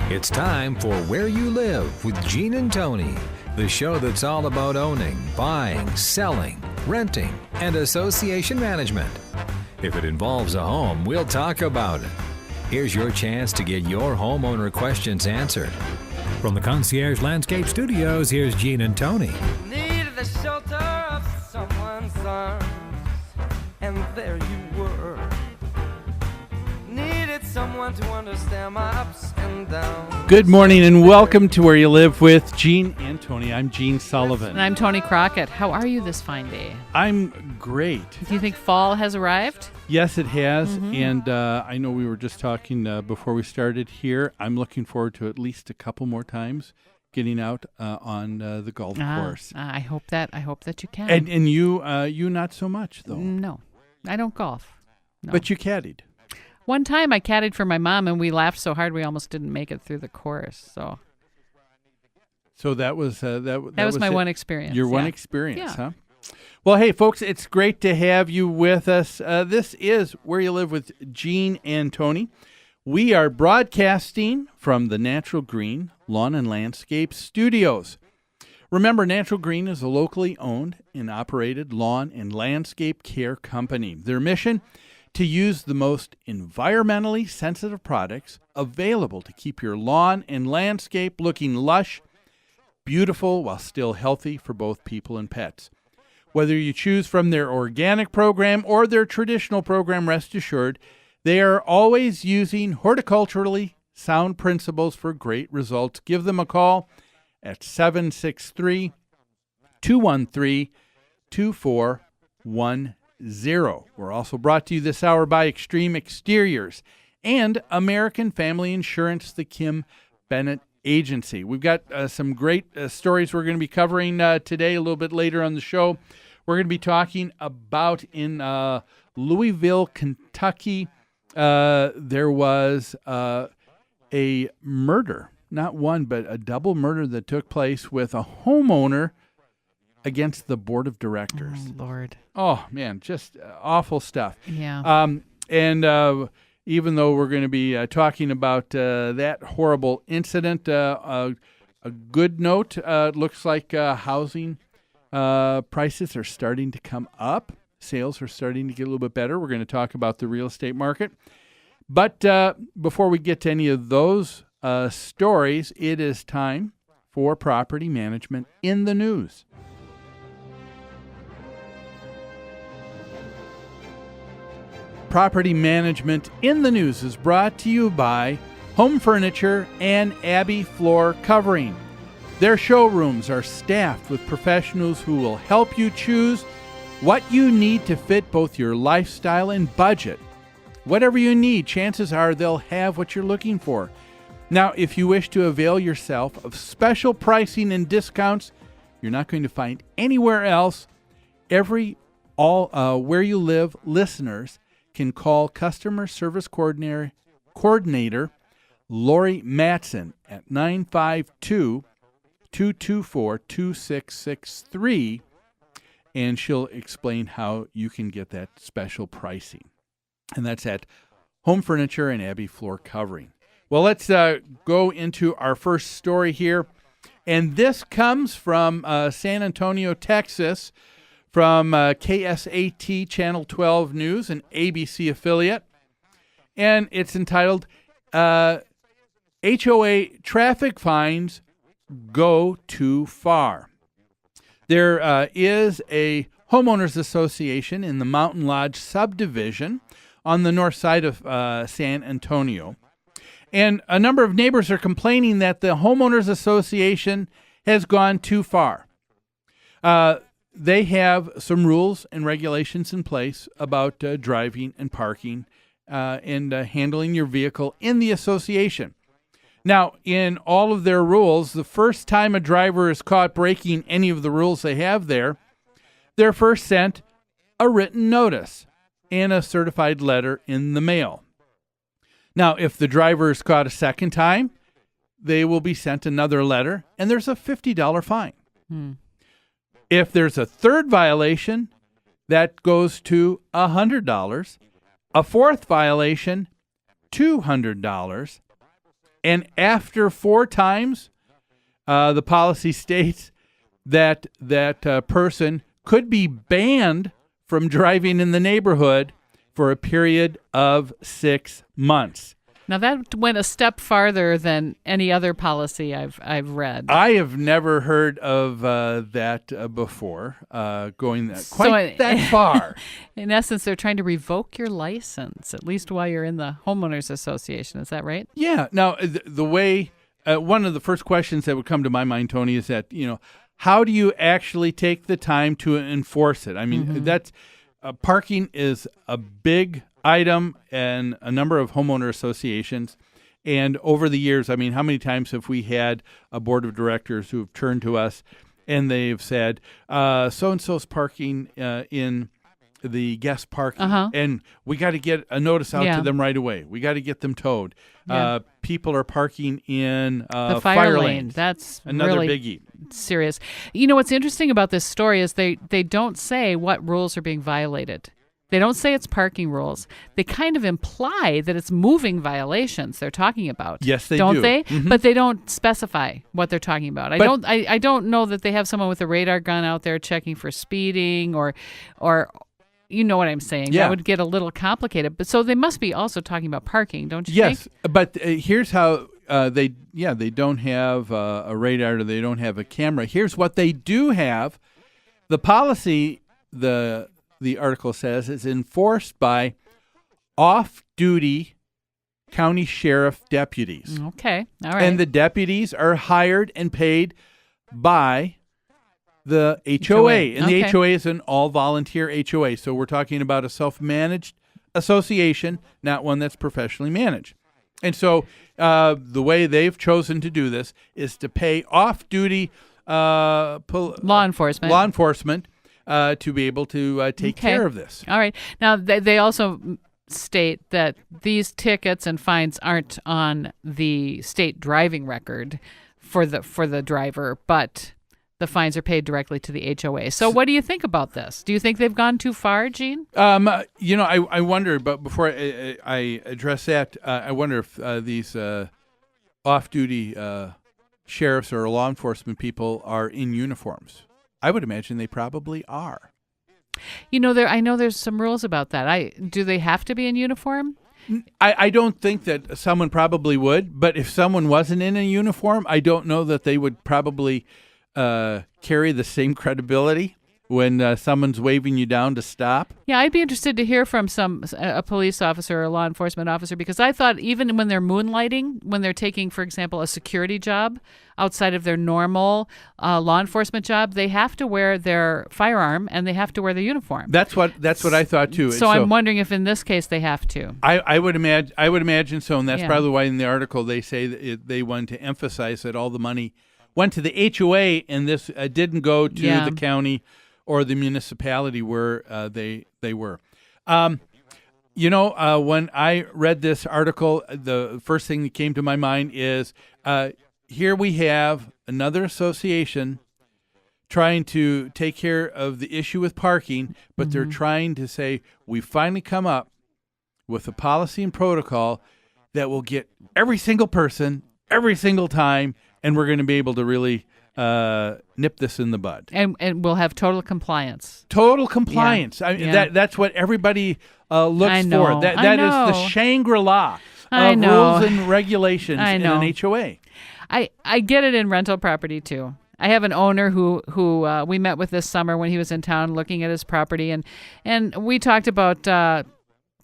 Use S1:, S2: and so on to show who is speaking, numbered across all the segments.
S1: It's time for Where You Live with Gene and Tony, the show that's all about owning, buying, selling, renting, and association management. If it involves a home, we'll talk about it. Here's your chance to get your homeowner questions answered. From the Concierge Landscape Studios, here's Gene and Tony.
S2: Needed the shelter of someone's arms, and there you were. Needed someone to understand my ups and downs.
S3: Good morning and welcome to Where You Live with Gene and Tony. I'm Gene Sullivan.
S4: And I'm Tony Crockett. How are you this fine day?
S3: I'm great.
S4: Do you think fall has arrived?
S3: Yes, it has. And I know we were just talking before we started here. I'm looking forward to at least a couple more times getting out on the golf course.
S4: I hope that you can.
S3: And you not so much, though.
S4: No, I don't golf. No.
S3: But you caddied.
S4: One time I caddied for my mom, and we laughed so hard we almost didn't make it through the course. So
S3: that was
S4: that was my one experience.
S3: Your one experience,
S4: Yeah.
S3: huh? Well, hey, folks, it's great to have you with us. This is Where You Live with Gene and Tony. We are broadcasting from the Natural Green Lawn and Landscape Studios. Remember, Natural Green is a locally owned and operated lawn and landscape care company. Their mission: to use the most environmentally sensitive products available to keep your lawn and landscape looking lush, beautiful, while still healthy for both people and pets. Whether you choose from their organic program or their traditional program, rest assured, they are always using horticulturally sound principles for great results. Give them a call at 763-213-2410. We're also brought to you this hour by Extreme Exteriors and American Family Insurance, the Kim Bennett Agency. We've got some great stories we're going to be covering today, a little bit later on the show. We're going to be talking about in Louisville, Kentucky, there was a murder, not one, but a double murder that took place with a homeowner against the board of directors.
S4: Oh, Lord.
S3: Oh, man, just awful stuff.
S4: Yeah.
S3: And even though we're going to be talking about that horrible incident, a good note, looks like housing prices are starting to come up. Sales are starting to get a little bit better. We're going to talk about the real estate market. But before we get to any of those stories, it is time for Property Management in the News. Property Management in the News is brought to you by Home Furniture and Abbey Floor Covering. Their showrooms are staffed with professionals who will help you choose what you need to fit both your lifestyle and budget. Whatever you need, chances are they'll have what you're looking for. Now, if you wish to avail yourself of special pricing and discounts you're not going to find anywhere else, Where You Live listeners can call Customer Service Coordinator Lori Matson at 952-224-2663, and she'll explain how you can get that special pricing. And that's at Home Furniture and Abbey Floor Covering. Well, let's go into our first story here. And this comes from San Antonio, Texas, from KSAT Channel 12 News, an ABC affiliate. And it's entitled, HOA Traffic Fines Go Too Far. There is a homeowners association in the Mountain Lodge subdivision on the north side of San Antonio. And a number of neighbors are complaining that the homeowners association has gone too far. They have some rules and regulations in place about driving and parking and handling your vehicle in the association. Now, in all of their rules, the first time a driver is caught breaking any of the rules they have there, they're first sent a written notice and a certified letter in the mail. Now, if the driver is caught a second time, they will be sent another letter, and there's a $50 fine. If there's a third violation, that goes to $100. A fourth violation, $200. And after 4 times, the policy states that person could be banned from driving in the neighborhood for a period of 6 months.
S4: Now that went a step farther than any other policy I've read.
S3: I have never heard of that before, going that far.
S4: In essence, they're trying to revoke your license, at least while you're in the homeowners association. Is that right?
S3: Yeah. Now, the way one of the first questions that would come to my mind, Tony, is that how do you actually take the time to enforce it? I mean, that's parking is a big item in a number of homeowner associations. And over the years, I mean, how many times have we had a board of directors who have turned to us and they've said, so-and-so's parking in the guest parking, and we got to get a notice out to them right away. We got to get them towed. Yeah. People are parking in
S4: the fire lane.
S3: Lanes.
S4: That's
S3: another
S4: really
S3: biggie.
S4: Serious. What's interesting about this story is they don't say what rules are being violated. They don't say it's parking rules. They kind of imply that it's moving violations they're talking about.
S3: Yes, they
S4: don't
S3: do.
S4: They?
S3: Mm-hmm.
S4: But they don't specify what they're talking about. I don't know that they have someone with a radar gun out there checking for speeding or you know what I'm saying.
S3: Yeah.
S4: That would get a little complicated. But so they must be also talking about parking, don't you
S3: think?
S4: Yes,
S3: but here's how they don't have a radar, or they don't have a camera. Here's what they do have. The policy, the article says, is enforced by off-duty county sheriff deputies.
S4: Okay, all right.
S3: And the deputies are hired and paid by the HOA. And the HOA is an all-volunteer HOA. So we're talking about a self-managed association, not one that's professionally managed. And so the way they've chosen to do this is to pay off-duty
S4: law enforcement
S3: to be able to take care of this.
S4: All right. Now, they also state that these tickets and fines aren't on the state driving record for the driver, but the fines are paid directly to the HOA. So what do you think about this? Do you think they've gone too far, Gene?
S3: I wonder, but before I address that, I wonder if these off-duty sheriffs or law enforcement people are in uniforms. I would imagine they probably are.
S4: I know there's some rules about that. Do they have to be in uniform?
S3: I don't think that someone probably would, but if someone wasn't in a uniform, I don't know that they would probably carry the same credibility when someone's waving you down to stop.
S4: Yeah, I'd be interested to hear from a police officer or a law enforcement officer, because I thought even when they're moonlighting, when they're taking, for example, a security job outside of their normal law enforcement job, they have to wear their firearm and they have to wear their uniform.
S3: That's what I thought too.
S4: So I'm wondering if in this case they have to.
S3: I would imagine so, and that's probably why in the article they say that they want to emphasize that all the money went to the HOA and this didn't go to the county or the municipality where they were. When I read this article, the first thing that came to my mind is here we have another association trying to take care of the issue with parking, but they're trying to say, we finally come up with a policy and protocol that will get every single person, every single time, and we're going to be able to really nip this in the bud. And
S4: we'll have total compliance.
S3: Total compliance. Yeah. That's what everybody looks for. That is the Shangri-La of rules and regulations in an HOA.
S4: I get it in rental property too. I have an owner who we met with this summer when he was in town looking at his property, and we talked about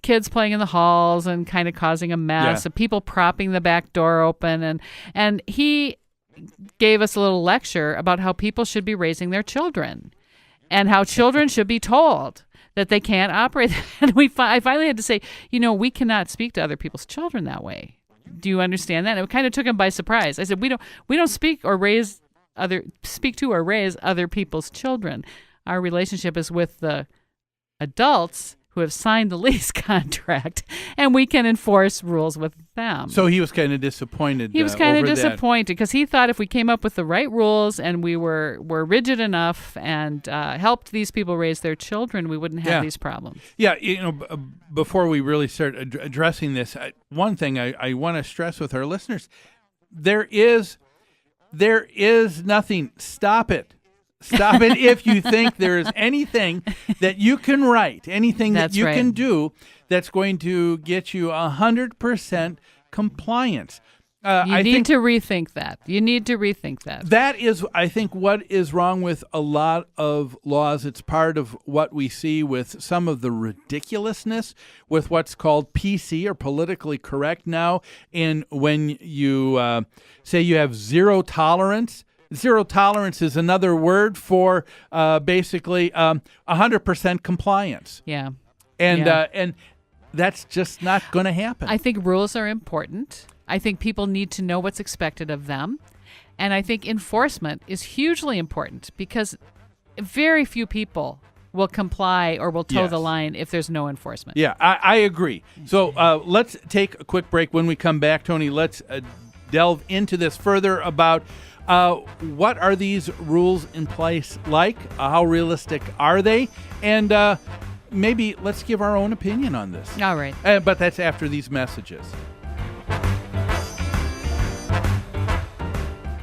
S4: kids playing in the halls and kind of causing a mess, and people propping the back door open, and he gave us a little lecture about how people should be raising their children and how children should be told that they can't operate. And I finally had to say, we cannot speak to other people's children that way. Do you understand that? And it kind of took him by surprise. I said, we don't speak to or raise other people's children. Our relationship is with the adults who have signed the lease contract, and we can enforce rules with them.
S3: So he was kind of disappointed.
S4: He was kind of
S3: over that.
S4: disappointed because he thought if we came up with the right rules and we were rigid enough and helped these people raise their children, we wouldn't have these problems.
S3: Yeah, before we really start addressing this, one thing I want to stress with our listeners, there is nothing. Stop it. Stop it if you think there is anything that you can write, anything that you can do that's going to get you 100% compliance.
S4: You need to rethink that. You need to rethink that.
S3: That is, I think, what is wrong with a lot of laws. It's part of what we see with some of the ridiculousness with what's called PC, or politically correct now. And when you say you have zero tolerance, zero tolerance is another word for basically 100% compliance.
S4: Yeah.
S3: And that's just not going to happen.
S4: I think rules are important. I think people need to know what's expected of them. And I think enforcement is hugely important because very few people will comply or will toe the line if there's no enforcement.
S3: Yeah, I agree. So let's take a quick break. When we come back, Tony, let's delve into this further about what are these rules in place like? How realistic are they? And maybe let's give our own opinion on this.
S4: All right.
S3: But that's after these messages.